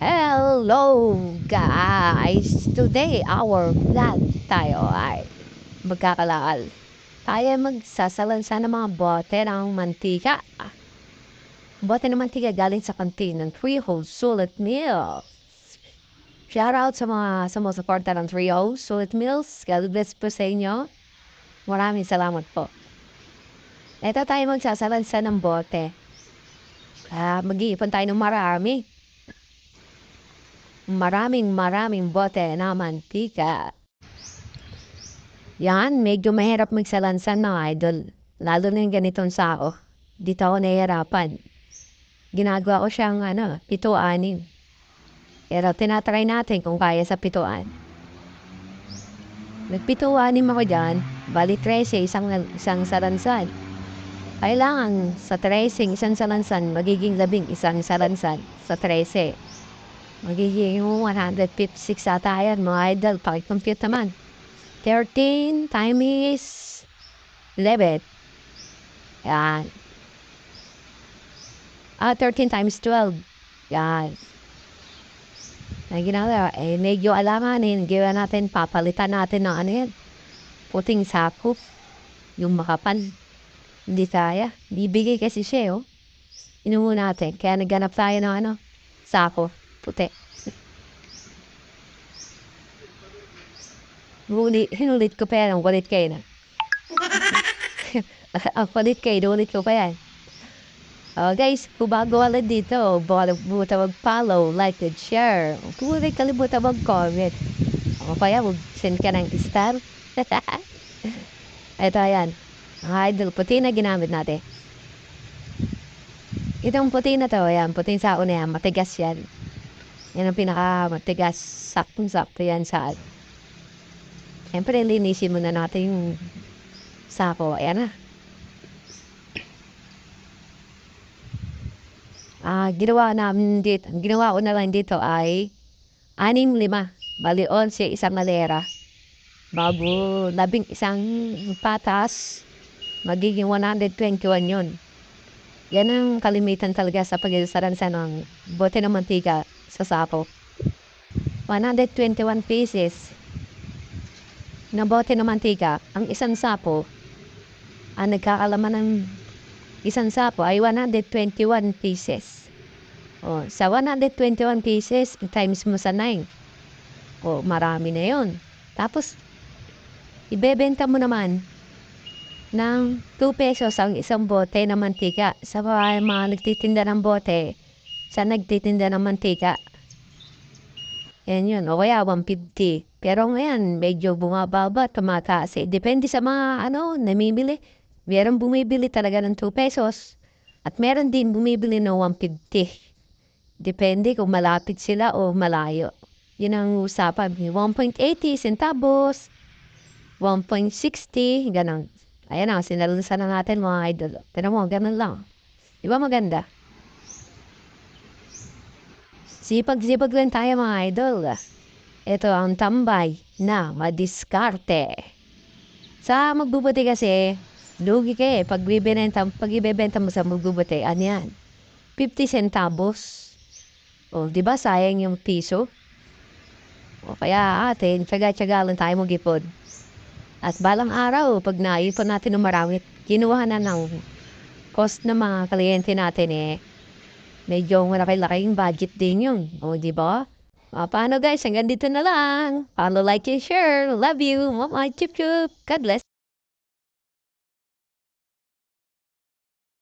Hello guys! Today our vlog tayo ay magkakalaal. Tayo ay magsasalansa ng mga bote ng mantika. Bote ng mantika galing sa kantin ng Freehold Sulit Mills. Shoutout sa mga sumusuporta ng Freehold Sulit Mills. God bless po sa inyo. Maraming salamat po. Ito tayo magsasalansa ng bote. Mag-iipon tayo ng marami. Maraming bote na mantika. Yan, medyo mahirap magsalansan mga idol. Lalo na yung ganitong sao. Dito ako nahihirapan. Ginagawa ko siyang 7-6. Pero tinatry natin kung kaya sa 7. Nag-7-6 ako dyan. Bali 13, isang salansan. Kailangan sa 13 isang salansan, magiging 11 salansan sa 13. Magiging 156 ata yan, mga idol. Pakicompute naman. 13 times 11. Yan. 13 times 12. Yan. Na ginagawa, medyo alamanin. Gawin natin, papalitan natin ng yan. Puting sako. Yung makapal. Hindi kaya. Bibigay kasi siya, oh. Inumo natin. Kaya nagganap tayo ng sako. Puti. Hinulit ko pa yan. Ang kulit kayo na. Ang kulit kayo. Hinulit ko pa yan. Guys, kung bago wala dito, buta mag-follow, like, and share. Kung wala kalimutan mag-comment. O kaya, mag-send ka ng star. Ito, ayan. Ang idol, puti na ginamit natin. Itong puti na to, ayan, puting sao na yan, matigas yan. Yan ang pinaka-matigas, saktong-sakto yan sa. Siyempre, linisin muna natin yung sako. Ayan na. Ginawa ko na lang dito ay 6-5. Bali 11, isang malera. Bago 11 patas, magiging 121 yun. Yan ang kalimitan talaga sa pagsasalansa ng bote ng mantika sa sako. 121 pieces na bote ng mantika. Ang isang sapo, ang nagkakalaman ng isang sapo ay 121 pieces. Sa 121 pieces, times mo sa 9. Marami na yon. Tapos, ibebenta mo naman ng 2 pesos ang isang bote ng mantika sa mga nagtitinda ng bote, sa nagtitinda ng mantika. Yan yun. O kaya 150. Pero ngayon, medyo bumababa, tumataas. Depende sa mga namimili. Meron bumibili talaga ng 2 pesos. At meron din bumibili ng 150. Depende kung malapit sila o malayo. Yun ang usapan. 1.80 centavos, 1.60, ganun. Ayan na, sinalansan na natin mga idol. Tignan mo, ganun lang. Di ba maganda? Sipag-sipag lang tayo mga idol. Ito ang tambay na madiskarte. Sa magbubuti kasi, lugi ka Pag ibebenta mo sa magbubuti, ano yan? 50 centavos. Di ba sayang yung piso? Kaya atin, tsaga-tsaga lang tayo mag-ipon. At balang araw, pag naipon natin ng marami, kinuha na ng cost ng mga kliyente natin medyo malaki-laking budget din yun. Di ba? Paano guys, hanggang dito na lang. Follow, like, and share. Love you. Mama, chup chup. God bless.